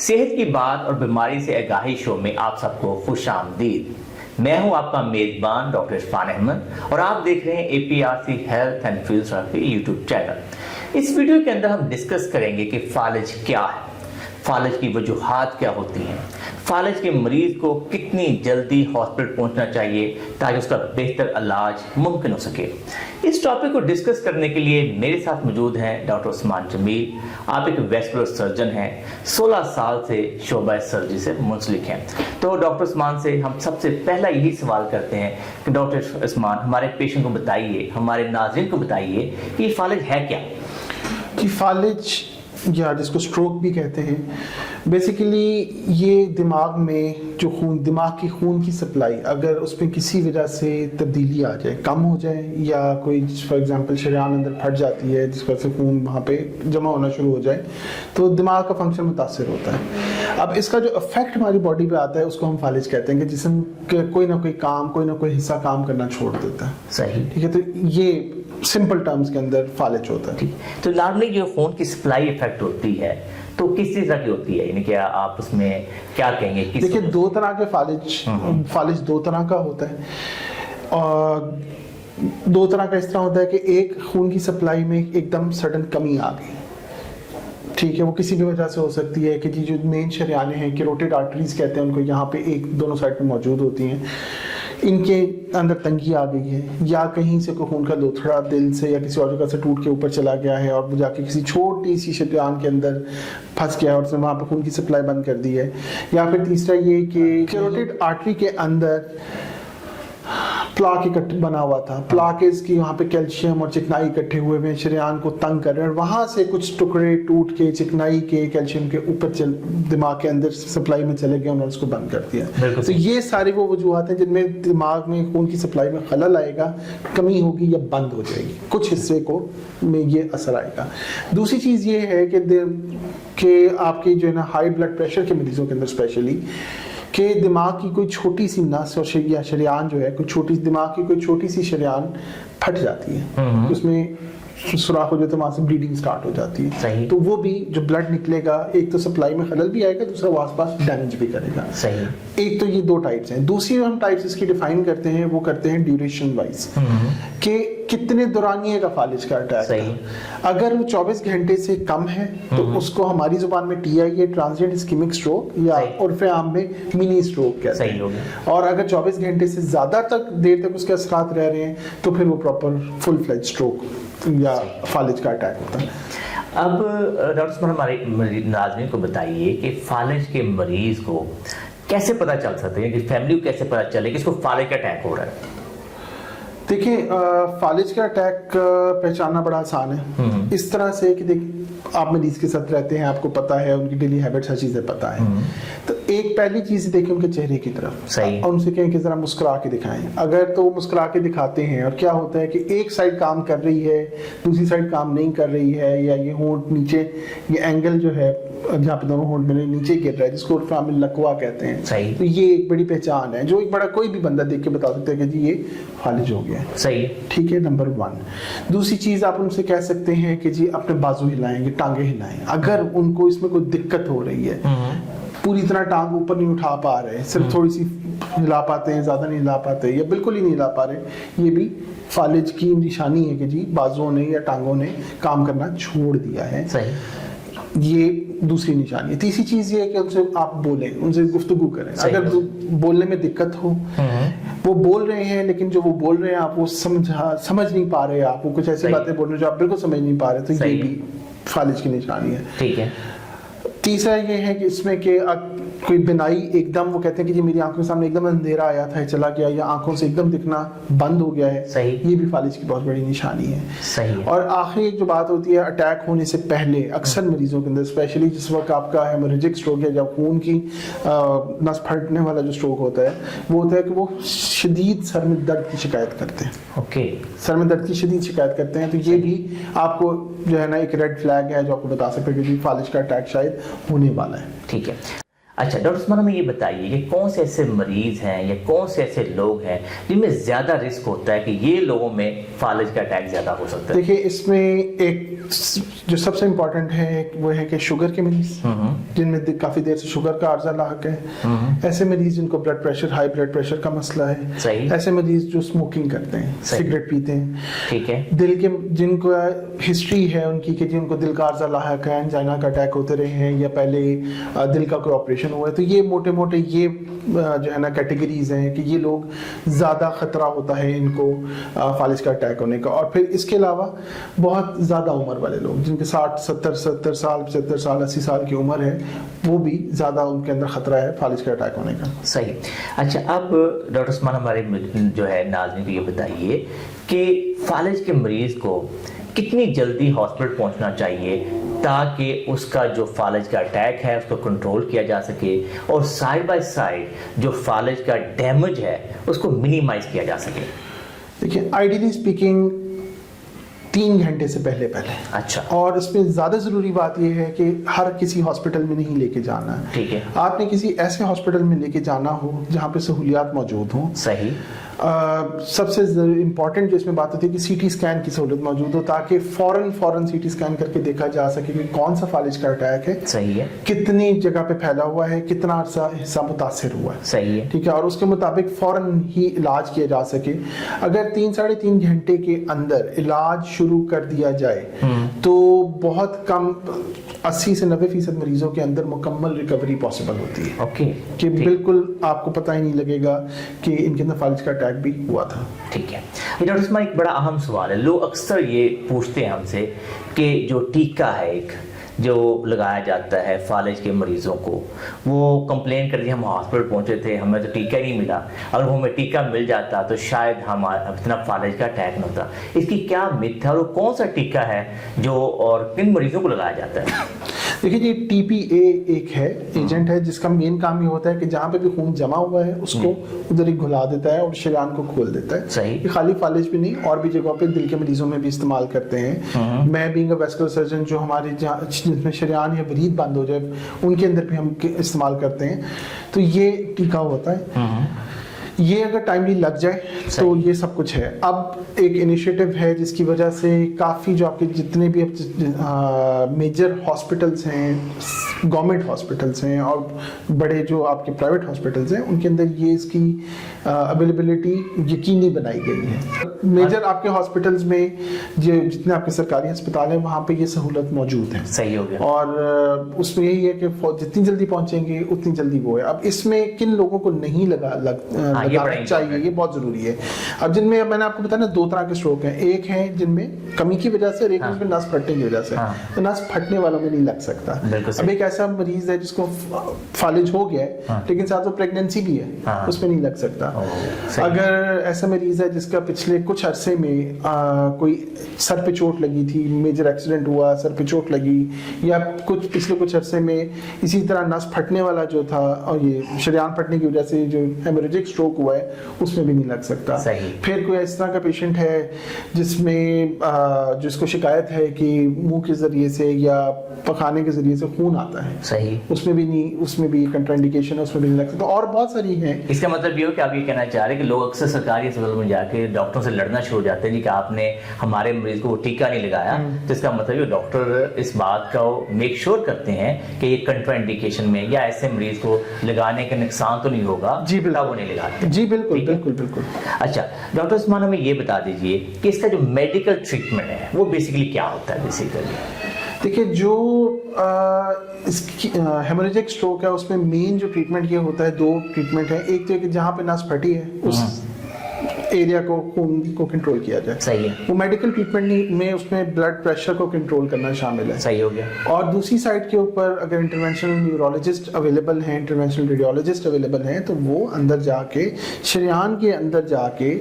सेहत की बात और बीमारी से आगाही शो में आप सबको खुशामदीद। मैं हूं आपका मेजबान डॉक्टर इरफान अहमद और आप देख रहे हैं APRC health and physiotherapy YouTube channel. इस वीडियो के अंदर हम डिस्कस करेंगे कि फालिज क्या है, फालिज की वजूहात क्या होती हैं, फालिज के मरीज को कितनी जल्दी हॉस्पिटल पहुंचना चाहिए ताकि उसका बेहतर इलाज मुमकिन हो सके। इस टॉपिक को डिस्कस करने के लिए मेरे साथ मौजूद हैं डॉक्टर उस्मान जमील। आप एक वैस्कुलर सर्जन हैं, 16 साल से शोबा सर्जरी से मुंसलिक हैं। तो डॉक्टर उस्मान से हम सबसे पहला यही सवाल करते हैं कि डॉक्टर उस्मान, हमारे पेशेंट को बताइए, हमारे नाज़रीन को बताइए कि फालिज है क्या। कि फालिज या जिसको स्ट्रोक भी कहते हैं, बेसिकली ये दिमाग में जो दिमाग की खून की सप्लाई अगर उसमें किसी वजह से तब्दीली आ जाए, कम हो जाए, या कोई फॉर एग्जांपल शरीयान अंदर फट जाती है जिस वजह से खून वहाँ पे जमा होना शुरू हो जाए तो दिमाग का फंक्शन मुतासर होता है। अब इसका जो इफेक्ट हमारी बॉडी पे आता है उसको हम फालिज कहते हैं कि जिसम के कोई ना कोई हिस्सा काम करना छोड़ देता है। सही, ठीक है। तो ये सिंपल टर्म्स के अंदर फालिज होता है। तो नॉर्मली जो खून की सप्लाई इफेक्ट होती है तो किस तरह की होती है, यानी कि आप उसमें क्या कहेंगे? देखिए, दो तरह के फालिज दो तरह का होता है। और दो तरह का इस तरह होता है कि एक खून की सप्लाई में एकदम सडन कमी आ गई, ठीक है, वो किसी भी वजह से हो सकती है कि जी जो मेन शरियाने हैं, कैरोटिड आर्टरीज कहते हैं उनको, यहाँ पे एक दोनों साइड पे मौजूद होती हैं, इनके अंदर तंगी आ गई है, या कहीं से कोई खून का लोथड़ा दिल से या किसी और जगह से टूट के ऊपर चला गया है और वो जाके किसी छोटी सी शरियान के अंदर फंस गया है और उसने वहाँ पर खून की सप्लाई बंद कर दी है। या फिर तीसरा ये कि कैरोटिड आर्टरी के अंदर प्लाक इकट्ठा बना हुआ था, प्लाक इसकी वहाँ पे कैल्शियम और चिकनाई इकट्ठे हुए में शरीयान को तंग कर रहे हैं और वहाँ से कुछ टुकड़े टूट के चिकनाई के कैल्शियम के ऊपर दिमाग के अंदर सप्लाई में चले गए, उन्होंने उसको बंद कर दिया। तो ये सारी वो वजूहत हैं जिनमें दिमाग में खून की सप्लाई में खलल आएगा, कमी होगी या बंद हो जाएगी, कुछ हिस्से को में ये असर आएगा। दूसरी चीज़ ये है कि आपकी जो है ना हाई ब्लड प्रेशर के मरीजों के अंदर स्पेशली कि दिमाग की कोई छोटी सी नस और शरियान जो है, दिमाग की कोई छोटी सी शरियान फट जाती है, उसमें सुराख हो जाता है, वहां से ब्लीडिंग स्टार्ट हो जाती है। तो वो भी जो ब्लड निकलेगा, एक तो सप्लाई में खलल भी आएगा, दूसरा वो आसपास डैमेज भी करेगा। सही। एक तो ये दो टाइप्स हैं। दूसरी हम टाइप्स इसकी डिफाइन करते हैं, वो करते हैं ड्यूरेशन वाइज, कि कितने दौरानिए का फालिज का अटैक है। अगर वो 24 घंटे से कम है तो उसको हमारी जुबान में TIA, ट्रांजिएंट इस्केमिक स्ट्रोक, या उर्फे आम में मिनी स्ट्रोक कहते हैं। और अगर 24 घंटे से ज्यादा देर तक उसके असरात रह रहे हैं तो फिर वो प्रॉपर फुल फ्लेज स्ट्रोक या फालिज का अटैक होता है। अब डॉक्टर उस्मान, हमारे नाज़रीन को बताइए कि फालिज के मरीज को कैसे पता चल सकते हैं, कि फैमिली को कैसे पता चले कि इसको फालिज का अटैक हो रहा है? देखिए, फालिज का अटैक पहचानना बड़ा आसान है इस तरह से कि देखिए, आप मरीज के साथ रहते हैं, आपको पता है उनकी डेली हैबिट्स, हर चीजें पता है। तो एक पहली चीज देखिए उनके चेहरे की तरफ। सही। और उनसे कहें कि जरा मुस्कुरा के दिखाएं। अगर तो मुस्कुरा के दिखाते हैं और क्या होता है कि एक साइड काम कर रही है, दूसरी साइड काम नहीं कर रही है, या ये होंठ नीचे, ये एंगल जो है जहाँ पे दोनों होंठ मेरे नीचे गिर रहा है, जिसको उर्फे में लकवा कहते हैं। सही। तो ये एक बड़ी पहचान है जो एक बड़ा कोई भी बंदा देख के बता सकता है कि जी ये फालिज हो गया है। सही। ठीक है, नंबर 1। दूसरी चीज आप उनसे कह सकते हैं कि जी अपने बाजू हिलाएंगे, टांगे हिलाएं। अगर उनको इसमें कोई दिक्कत हो रही है, पूरी तरह टांग ऊपर नहीं उठा पा रहे, सिर्फ थोड़ी सी हिला पाते हैं, ज्यादा नहीं हिला पाते, या बिल्कुल ही नहीं हिला पा रहे, ये भी फालिज की निशानी है कि जी बाजुओं ने या टांगों ने काम करना छोड़ दिया है। सही। ये दूसरी निशानी है। तीसरी चीज ये है कि उनसे आप बोलें, उनसे गुफ्तगू करें। अगर बोलने में दिक्कत हो, वो बोल रहे हैं लेकिन जो वो बोल रहे हैं आप वो समझ नहीं पा रहे, आप वो कुछ ऐसी बातें बोल रहे हैं जो आप बिल्कुल समझ नहीं पा रहे, तो ये भी फालिज की निशानी है। ठीक है। तीसरा ये है कि इसमें कि कोई बिनाई एकदम, वो कहते हैं कि जी मेरी आंखों के सामने एकदम अंधेरा आया था, चला गया, या आंखों से एकदम दिखना बंद हो गया है। सही। ये भी फालिज की बहुत बड़ी निशानी है। सही है। और आखिरी जो बात होती है, अटैक होने से पहले अक्सर मरीजों के अंदर, स्पेशली जिस वक्त आपका हेमोरेजिक स्ट्रोक है, जब खून की नस फटने वाला जो स्ट्रोक होता है, वो होता है कि वो शदीद सर में दर्द की शिकायत करते हैं। ओके। सर में दर्द की शदीद शिकायत करते हैं, तो ये भी आपको जो है ना एक रेड फ्लैग है जो आपको बता सकते हैं कि फालिज का अटैक शायद होने वाला है। ठीक है। अच्छा डॉक्टर उस्मान, हमें ये बताइए कि कौन से ऐसे मरीज हैं या कौन से ऐसे लोग हैं जिनमें ज्यादा रिस्क होता है कि ये लोगों में फालिज का अटैक ज्यादा हो सकता है? देखिए, इसमें एक जो सबसे इम्पोर्टेंट है वो है कि शुगर के मरीज, जिनमें काफी देर से शुगर का अर्जा लाक है, ऐसे मरीज जिनको blood pressure, high blood pressure का मसला है, सही। ऐसे मरीज जो स्मोकिंग करते हैं, सिगरेट पीते हैं, ठीक है, दिल के जिनको हिस्ट्री है उनकी कि जिनको दिल का अर्जा लाक है, एंजाइना का अटैक होते रहे हैं या पहले दिल का कोई ऑपरेशन हुआ है, तो ये मोटे मोटे ये जो है ना कैटेगरीज हैं कि ये लोग ज़्यादा ख़तरा होता है इनको फालिज का अटैक होने का। और फिर इसके अलावा बहुत ज़्यादा उम्र वाले लोग जिनके 60 70 70 साल 75 साल 80 साल की उम्र है, वो भी ज़्यादा उनके अंदर ख़तरा है फालिज का अटैक होने का। सही। अच्छा, अब डॉक्टर उस्मान हमारे जो है नाज़रीन को ये बताइए कि फालिज के मरीज को कितनी जल्दी हॉस्पिटल पहुंचना चाहिए ताकि उसका जो फालिज का अटैक है उसको कंट्रोल किया जा सके और साइड बाय साइड जो फालिज का डैमेज है उसको मिनिमाइज किया जा सके? देखिए, आइडियली स्पीकिंग 3 घंटे से पहले। अच्छा। और इसमें ज़्यादा ज़रूरी बात यह है कि हर किसी हॉस्पिटल में नहीं लेके जाना है। ठीक है। आपने किसी ऐसे हॉस्पिटल में लेके जाना हो जहाँ पे सहूलियात मौजूद हों। सही। सबसे इम्पॉर्टेंट जो इसमें बात होती है कि सीटी स्कैन की सहूलत मौजूद हो ताकि फौरन सीटी स्कैन करके देखा जा सके कि कौन सा फालिज का अटैक है। सही है। कितनी जगह पे फैला हुआ है, कितना अरसा हिस्सा मुतासिर हुआ है। सही है। ठीक है। और उसके मुताबिक फौरन ही इलाज किया जा सके। अगर 3-3.5 घंटे के अंदर इलाज शुरू कर दिया जाए तो बहुत कम 80 से 90% मरीजों के अंदर मुकम्मल रिकवरी पॉसिबल होती है। ओके। कि बिल्कुल आपको पता ही नहीं लगेगा कि इनके अंदर फालिज का अटैक भी हुआ था। ठीक है। डॉक्टर उस्मान, एक बड़ा अहम सवाल है, लोग अक्सर ये पूछते हैं हमसे कि जो टीका है एक जो लगाया जाता है फालिज के मरीजों को, वो कंप्लेन कर दी हम हॉस्पिटल पहुंचे थे, हमें तो टीका ही नहीं मिला, अगर हमें टीका मिल जाता तो शायद हमारा इतना फालिज का अटैक न होता। इसकी क्या मिथ है और कौन सा टीका है जो और किन मरीजों को लगाया जाता है? देखिए जी, TPA एक है एजेंट है जिसका मेन काम ये होता है कि जहाँ पे भी खून जमा हुआ है उसको उधर ही घुला देता है और शरीयान को खोल देता है। सही। ये खाली फालिज भी नहीं, और भी जगहों पे दिल के मरीजों में भी इस्तेमाल करते हैं। मैं बीइंग अ वेस्कुलर सर्जन, जो हमारे जिसमें शरीयान या वरीद बंद हो जाए उनके अंदर भी हम इस्तेमाल करते हैं। तो ये टीका होता है, ये अगर टाइमली लग जाए तो ये सब कुछ है। अब एक इनिशिएटिव है जिसकी वजह से काफ़ी जो आपके जितने भी मेजर हॉस्पिटल्स हैं, गवर्नमेंट हॉस्पिटल्स हैं और बड़े जो आपके प्राइवेट हॉस्पिटल्स हैं, उनके अंदर ये इसकी अवेलेबिलिटी यकीनी बनाई गई है। मेजर आपके हॉस्पिटल्स में जो जितने आपके सरकारी अस्पताल हैं वहाँ पे ये सहूलत मौजूद है। सही हो गया। और उसमें यही है कि जितनी जल्दी पहुँचेंगे उतनी जल्दी वो है। अब इसमें किन लोगों को नहीं लगाना चाहिए, ये बहुत जरूरी है। अब जिनमें मैंने आपको बताया ना 2 तरह के स्ट्रोक हैं, एक है जिनमें कमी की वजह से और एक में नस फटने की वजह से। तो नस फटने वालों में नहीं लग सकता। अब एक ऐसा मरीज है जिसको फालिज हो गया है लेकिन साथ में प्रेगनेंसी भी है, उसमें नहीं लग सकता। अगर ऐसा मरीज है जिसका पिछले कुछ अरसे में कोई सर पे चोट लगी थी, मेजर एक्सीडेंट हुआ, सर पे चोट लगी, या पिछले कुछ अरसे में इसी तरह नस फटने वाला जो था और ये शरीयान फटने की वजह से जो हेमोरेजिक स्ट्रोक हुआ है, उसमें भी नहीं लग सकता। फिर कोई इस तरह का पेशेंट है जिसमें जिसको शिकायत है कि मुंह के जरिए से या पखाने के जरिए से खून आता है, सही, उसमें भी नहीं, उसमें भी कंट्राइंडिकेशन है, उसमें भी नहीं लग सकता। और बहुत सारी हैं। इसका मतलब ये हो कि आप ये कहना चाह रहे हैं कि लोग अक्सर सरकारी अस्पताल में जाके डॉक्टरों से लड़ना शुरू हो जाते हैं जी कि आपने हमारे मरीज को टीका नहीं लगाया, तो इसका मतलब ये डॉक्टर इस बात का मेक श्योर करते हैं कि ये कंट्राइंडिकेशन में या ऐसे मरीज को लगाने का नुकसान तो नहीं होगा, जी बिल्कुल, वो नहीं लगाते। जी बिल्कुल बिल्कुल बिल्कुल। अच्छा डॉक्टर उस्मान, हमें ये बता दीजिए कि इसका जो मेडिकल ट्रीटमेंट है वो बेसिकली क्या होता है? बेसिकली देखिए, जो इसकी हेमोरेजिक स्ट्रोक है उसमें मेन जो ट्रीटमेंट ये होता है, 2 ट्रीटमेंट है। एक तो है कि जहाँ पे नस फटी है उस एरिया को, खून को कंट्रोल किया जाए। सही है। वो मेडिकल ट्रीटमेंट में उसमें ब्लड प्रेशर को कंट्रोल करना शामिल है। सही हो गया। और दूसरी साइड के ऊपर अगर इंटरवेंशनल न्यूरोलॉजिस्ट अवेलेबल हैं, इंटरवेंशनल रेडियोलॉजिस्ट अवेलेबल हैं, तो वो अंदर जाके शरीयान के अंदर जाके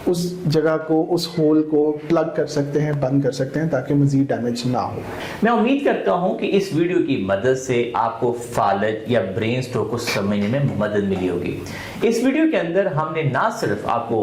उस जगह को, उस होल को प्लग कर सकते हैं, बंद कर सकते हैं ताकि मजीद डैमेज ना हो। मैं उम्मीद करता हूं कि इस वीडियो की मदद से आपको फालिज या ब्रेन स्ट्रोक को समझने में मदद मिली होगी। इस वीडियो के अंदर हमने ना सिर्फ आपको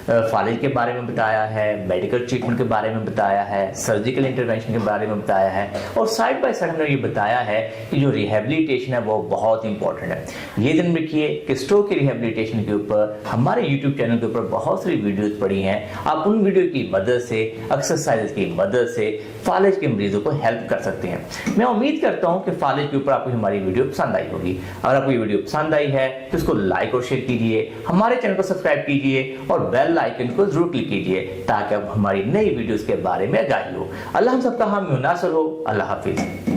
फालिज के बारे में बताया है, मेडिकल ट्रीटमेंट के बारे में बताया है, सर्जिकल इंटरवेंशन के बारे में बताया है, और साइड बाय साइड हमने ये बताया है कि जो रिहेबिलिटेशन है वो बहुत इंपॉर्टेंट है। ये दिन रखिए कि स्ट्रोक की रिहेबिलिटेशन के ऊपर हमारे यूट्यूब चैनल के ऊपर बहुत सारी वीडियोस पड़ी हैं। आप उन वीडियो की मदद से, एक्सरसाइज की मदद से फालिज के मरीजों को हेल्प कर सकते हैं। मैं उम्मीद करता हूं कि फालिज के ऊपर आपको हमारी वीडियो पसंद आई होगी। अगर आपको ये वीडियो पसंद आई है तो इसको लाइक और शेयर कीजिए, हमारे चैनल को सब्सक्राइब कीजिए और बेल आइकन को जरूर क्लिक कीजिए ताकि अब हमारी नई वीडियोस के बारे में आगाही हो। अल्लाह हम सबका हामी नासर हो। अल्लाह हाफिज।